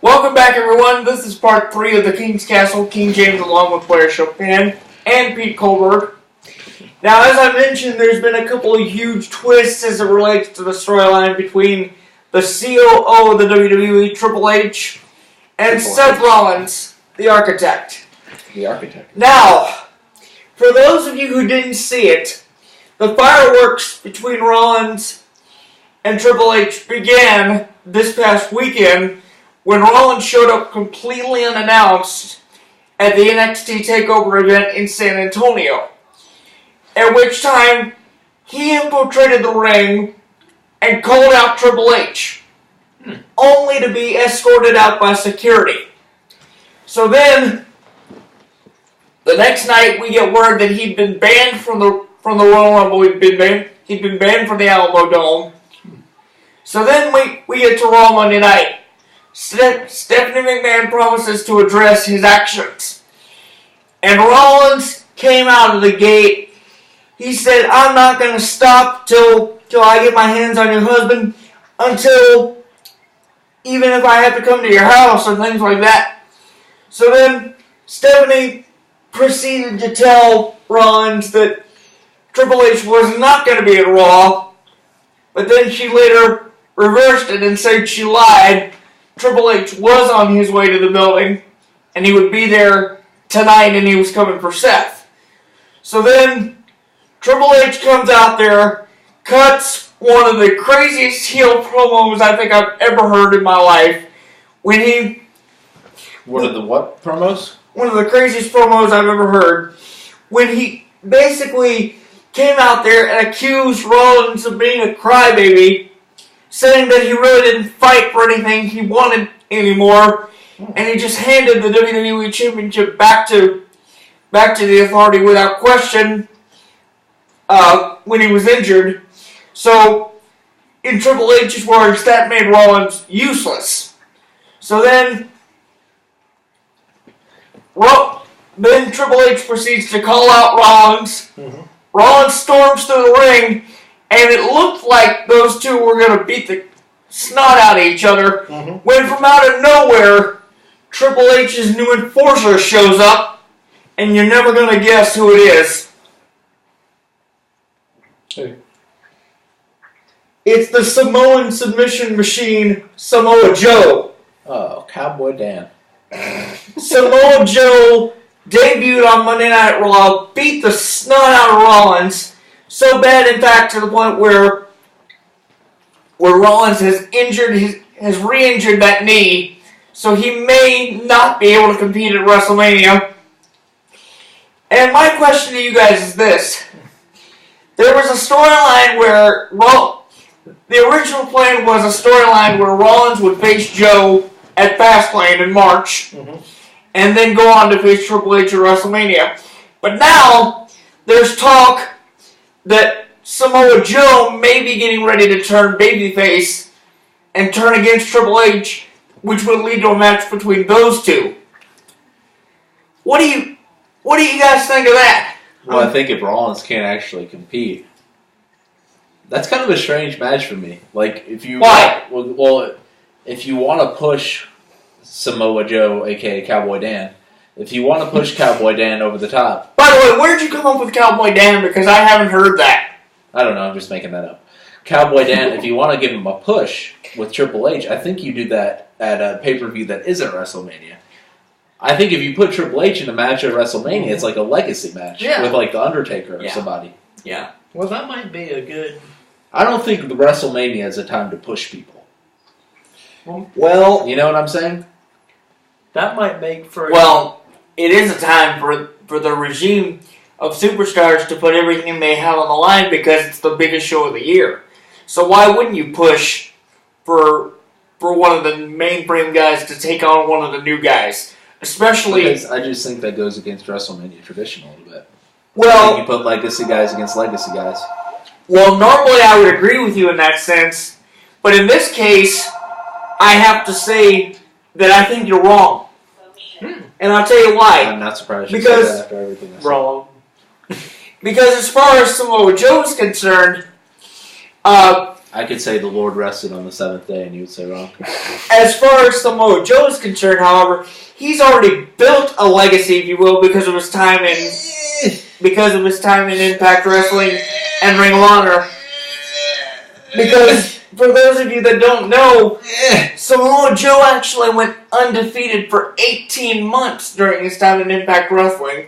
Welcome back, everyone. This is part 3 of the King's Castle. King James along with Blair Chopin and Pete Colbert. Now, as I mentioned, there's been a couple of huge twists as it relates to the storyline between the COO of the WWE, Triple H, and Seth Rollins, the architect. Now, for those of you who didn't see it, the fireworks between Rollins and Triple H began this past weekend when Rollins showed up completely unannounced at the NXT TakeOver event in San Antonio. At which time, he infiltrated the ring and called out Triple H, only to be escorted out by security. So then, the next night we get word that he'd been banned from the Royal Rumble. He'd been banned from the Alamo Dome. So then we get to Raw Monday night. Stephanie McMahon promises to address his actions. And Rollins came out of the gate. He said, "I'm not going to stop till I get my hands on your husband, until even if I have to come to your house," or things like that. So then Stephanie proceeded to tell Rollins that Triple H was not going to be at Raw, but then she later reversed it and said she lied. Triple H was on his way to the building, and he would be there tonight, and he was coming for Seth. So then Triple H comes out there, cuts one of the craziest heel promos I think I've ever heard in my life. One of the what promos? One of the craziest promos I've ever heard. When he basically came out there and accused Rollins of being a crybaby, saying that he really didn't fight for anything he wanted anymore, and he just handed the WWE Championship back to the Authority without question when he was injured. So, in Triple H's words, that made Rollins useless. So then Triple H proceeds to call out Rollins. Mm-hmm. Rollins storms through the ring, and it looked like those two were going to beat the snot out of each other, when from out of nowhere, Triple H's new enforcer shows up, and you're never going to guess who it is. Hey. It's the Samoan submission machine, Samoa Joe. Oh, Cowboy Dan. Samoa Joe debuted on Monday Night Raw, beat the snot out of Rollins, so bad, in fact, to the point where Rollins has re-injured that knee, so he may not be able to compete at WrestleMania. And my question to you guys is this. There was a storyline where the original plan was a storyline where Rollins would face Joe at Fastlane in March, and then go on to face Triple H at WrestleMania. But now, there's talk that Samoa Joe may be getting ready to turn babyface and turn against Triple H, which would lead to a match between those two. What do you guys think of that? Well, I think if Rollins can't actually compete, that's kind of a strange match for me. Like, if you if you want to push Samoa Joe, aka Cowboy Dan, if you want to push Cowboy Dan over the top. By the way, where did you come up with Cowboy Dan? Because I haven't heard that. I don't know, I'm just making that up. Cowboy Dan, if you want to give him a push with Triple H, I think you do that at a pay-per-view that isn't WrestleMania. I think if you put Triple H in a match at WrestleMania, it's like a legacy match with like The Undertaker or somebody. Yeah. Well, that might be a good... I don't think the WrestleMania is a time to push people. Well... You know what I'm saying? That might make for... Well, it is a time for the regime of superstars to put everything they have on the line because it's the biggest show of the year. So why wouldn't you push for one of the mainframe guys to take on one of the new guys? Especially... Because I just think that goes against WrestleMania tradition a little bit. Well... You put legacy guys against legacy guys. Well, normally I would agree with you in that sense, but in this case, I have to say that I think you're wrong. And I'll tell you why. I'm not surprised you said that after everything I said. Wrong. Because as far as Samoa Joe is concerned, I could say the Lord rested on the seventh day, and you would say wrong. As far as Samoa Joe is concerned, however, he's already built a legacy, if you will, because of his time in Impact Wrestling and Ring of Honor. Because for those of you that don't know, Samoa Joe actually went undefeated for 18 months during his time in Impact Wrestling.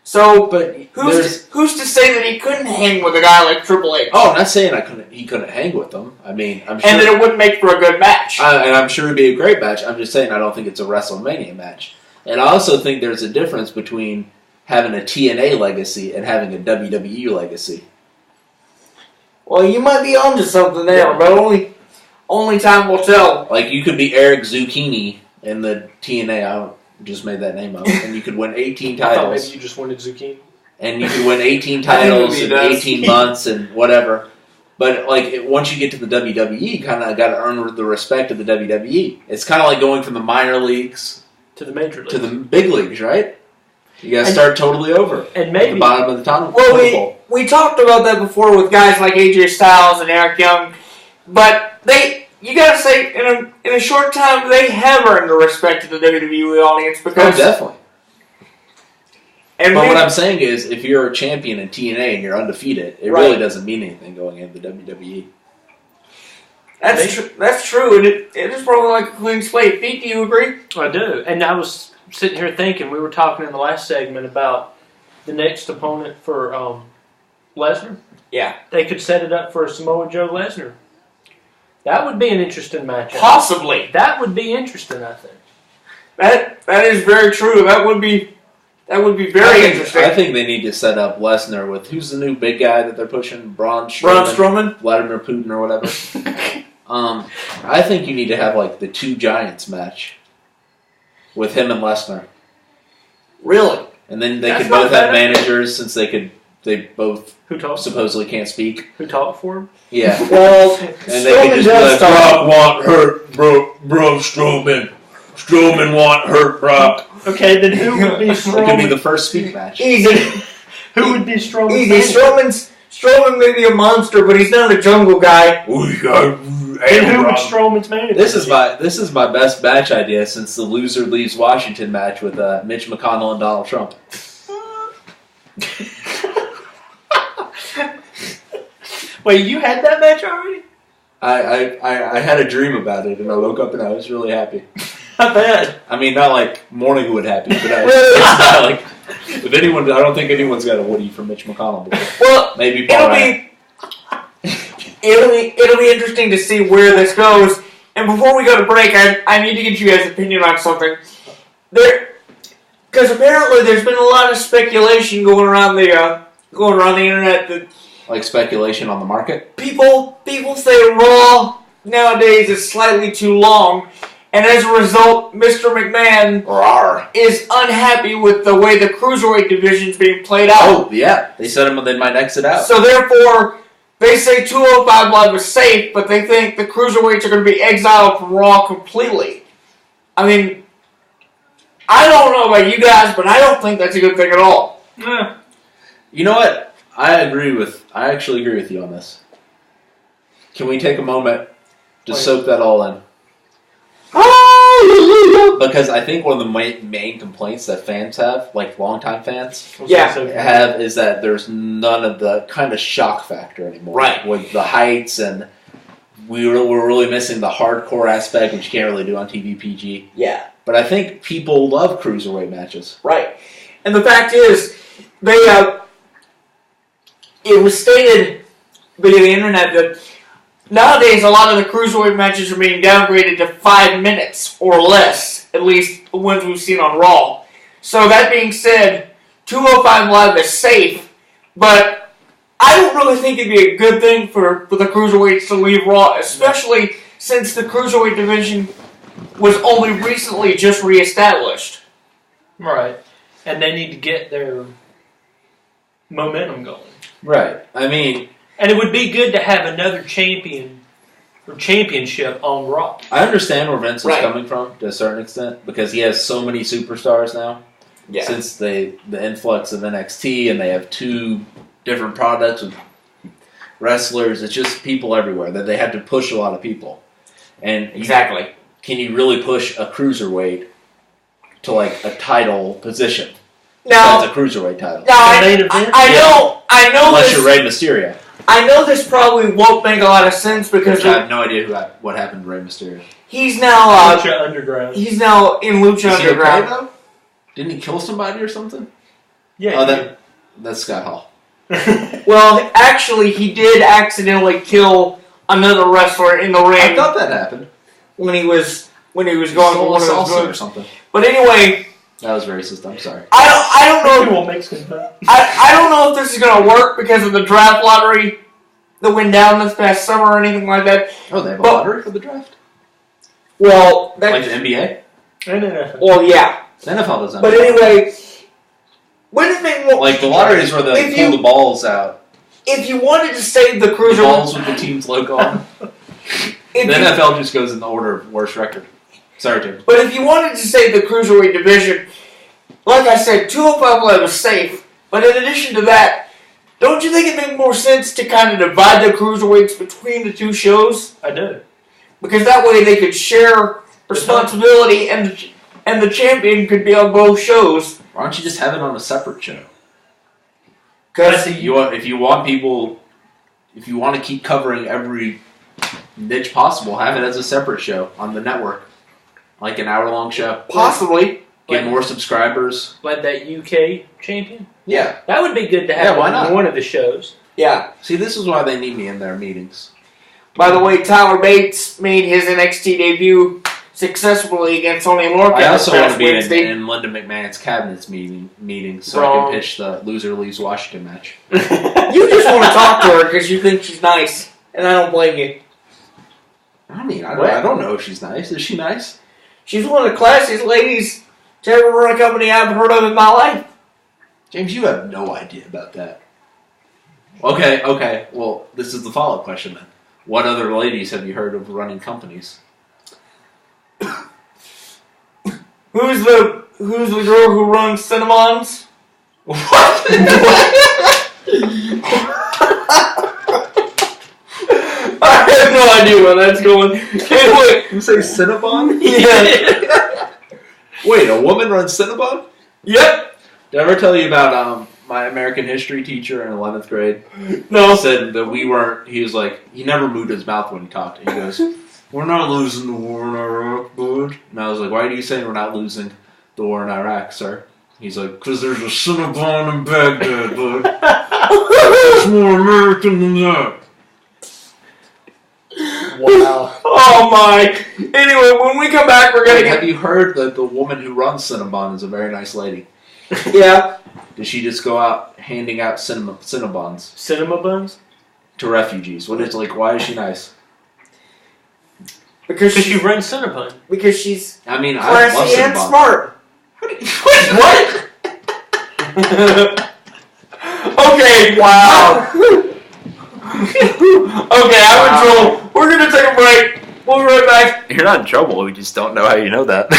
So, but who's to say that he couldn't hang with a guy like Triple H? Oh, I'm not saying he couldn't hang with them. I mean, I'm sure, and that it wouldn't make for a good match. And I'm sure it'd be a great match. I'm just saying I don't think it's a WrestleMania match. And I also think there's a difference between having a TNA legacy and having a WWE legacy. Well, you might be onto something there, but only time will tell. Like, you could be Eric Zucchini in the TNA. I just made that name up. And you could win 18 titles. I thought maybe you just wanted zucchini. And you could win 18 titles in 18 months and whatever. But, like, once you get to the WWE, you kind of got to earn the respect of the WWE. It's kind of like going from the minor leagues to the major leagues. To the big leagues, right? You got to start totally over. And maybe at the bottom of the tunnel. Well, we talked about that before with guys like AJ Styles and Eric Young. But you got to say, in a short time, they have earned the respect of the WWE audience because... Oh, definitely. But what I'm saying is, if you're a champion in TNA and you're undefeated, it really doesn't mean anything going into the WWE. That's true, and it is probably like a clean slate. Pete, do you agree? I do. And I was sitting here thinking, we were talking in the last segment about the next opponent for Lesnar. Yeah. They could set it up for a Samoa Joe Lesnar. That would be an interesting matchup. Possibly. That would be interesting, I think. That is very true. That would be very interesting. I think they need to set up Lesnar with, who's the new big guy that they're pushing? Braun Strowman? Vladimir Putin or whatever. I think you need to have like the two giants match with him and Lesnar. Really? And then they could both have managers since they both supposedly can't speak. Who talk for him? Yeah. Well, and they could just be like, Brock want hurt, bro Strowman. Strowman want hurt, Brock. Okay, then who would be Strowman? It could be the first speak match. Easy. Who would be Strowman? Easy. Strowman may be a monster, but he's not a jungle guy. And who would Strowman's manager? This is my best match idea since the loser leaves Washington match with Mitch McConnell and Donald Trump. Wait, you had that match already? I had a dream about it, and I woke up and I was really happy. Not bad. I mean, not like Morningwood happy, but it's not like if anyone. I don't think anyone's got a Woody from Mitch McConnell before. Well, maybe it'll be interesting to see where this goes. And before we go to break, I need to get you guys' opinion on something. Because apparently there's been a lot of speculation going around the internet that like speculation on the market. People say Raw nowadays is slightly too long. And as a result, Mr. McMahon is unhappy with the way the Cruiserweight division is being played out. Oh, yeah. They said they might exit out. So therefore, they say 205 Live is safe, but they think the Cruiserweights are going to be exiled from Raw completely. I mean, I don't know about you guys, but I don't think that's a good thing at all. You know what? I actually agree with you on this. Can we take a moment to soak that all in? Because I think one of the main complaints that fans have, like longtime fans, have is that there's none of the kind of shock factor anymore. Right. With the heights, and we're really missing the hardcore aspect, which you can't really do on TV PG. Yeah. But I think people love cruiserweight matches. Right. And the fact is, it was stated via the internet that nowadays, a lot of the Cruiserweight matches are being downgraded to 5 minutes or less, at least the ones we've seen on Raw. So that being said, 205 Live is safe, but I don't really think it'd be a good thing for the Cruiserweights to leave Raw, especially since the Cruiserweight division was only recently just reestablished. Right. And they need to get their momentum going. Right. I mean... And it would be good to have another champion or championship on Raw. I understand where Vince is coming from to a certain extent because he has so many superstars now. Yeah. Since the influx of NXT and they have 2 different products with wrestlers. It's just people everywhere that they had to push a lot of people. And Exactly. can you really push a cruiserweight to like a title position? Now, That's a cruiserweight title. now The main event? I know Unless this. you're Rey Mysterio. I know this probably won't make a lot of sense because Which I have no idea what happened to Rey Mysterio. he's now Lucha Underground. he's now in Lucha Is he Underground. okay, though? Didn't he kill somebody or something? Yeah. Oh, that's Scott Hall. Well, actually, he did accidentally kill another wrestler in the ring I thought that happened. when he was going for Stole one a of those salsa or moves. something. But anyway, That was racist. I'm sorry. I don't know. People Mexican food. I don't know if this is going to work because of the draft lottery that went down this past summer or anything like that. Oh, they have a But- lottery for the draft? Well, Like the NBA? And NFL. well, yeah. The NFL doesn't. But have a lottery. anyway, when the thing Like the lottery is where they If pull you- the balls out. if you wanted to save the The cruiser, balls with the team's logo on. if The you- NFL just goes in the order of worst record. Sorry, James. but if you wanted to save the cruiserweight division, like I said, 205 Live was safe. But in addition to that, don't you think it makes more sense to kind of divide the cruiserweights between the two shows? I do. Because that way they could share responsibility and the champion could be on both shows. Why don't you just have it on a separate show? Because If you want to keep covering every niche possible, have it as a separate show on the network, like an hour-long show. possibly, Get more subscribers. Like that UK champion. Yeah. That would be good to have Yeah, why on not? one of the shows. yeah. See, this is why they need me in their meetings. By the way, Tyler Bates made his NXT debut successfully against Tony Lorcan I this also want past to be Wednesday. in Linda McMahon's cabinets meeting so I Wrong. can pitch the loser leaves Washington match. You just want to talk to her because you think she's nice, and I don't blame you. I mean, I What? don't know if she's nice. Is she nice? She's one of the classiest ladies to ever run a company I've heard of in my life. James, you have no idea about that. Okay. Well, this is the follow-up question then. What other ladies have you heard of running companies? Who's the girl who runs Cinnamons? What? I have no idea where that's going. Anyway, You say Cinnabon? yeah. Wait, a woman runs Cinnabon? Yep. Did I ever tell you about my American history teacher in 11th grade? No. Said that he was like, he never moved his mouth when he talked. He goes, "We're not losing the war in Iraq, bud." And I was like, "Why do you say we're not losing the war in Iraq, sir?" He's like, "Because there's a Cinnabon in Baghdad, bud. It's more American than that." Wow. Oh my. Anyway, when we come back, we're gonna Have get. you heard that the woman who runs Cinnabon is a very nice lady? Yeah. Does she just go out handing out Cinnabons Cinema buns? to refugees? What is like? Why is she nice? Because Because you she's run Cinnabon. because she's I mean, I love classy and Cinnabon. smart. What? Okay. Wow. Okay, I'm in trouble. We're gonna take a break. We'll be right back. You're not in trouble. We just don't know how you know that.